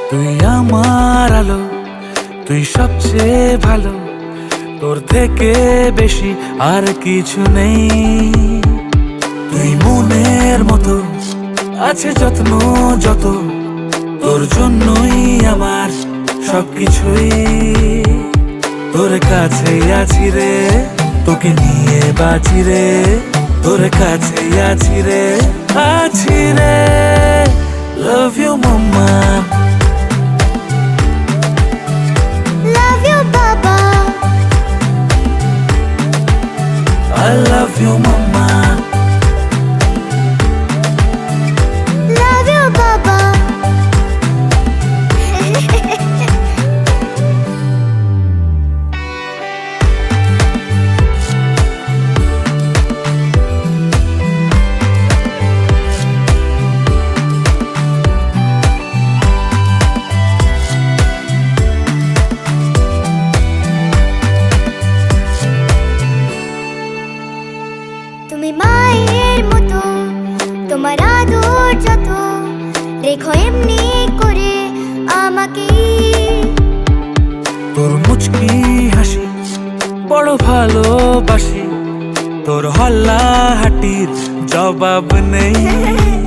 তুই আমার আলো, তুই সবচেয়ে ভালো, তোর থেকে বেশি আর কিছু নেই। তুই মনের মতো, আছে যত্ন যত, তোর জন্যই আমার সবকিছুই। তোর কাছে আছি রে, তোকে নিয়ে বাঁচি রে, তোর কাছে আছি রে, আছি রে। Love you mama, Love you, Baba. I love you mama. Love you, Baba. তুমি মায়ের মতো, তোমার আদর যত, রেখো এমনি করে আমাকে। তোর মুচকি হাসি বড় ভালোবাসি, তোর হল্লা হাটির জবাব নেই।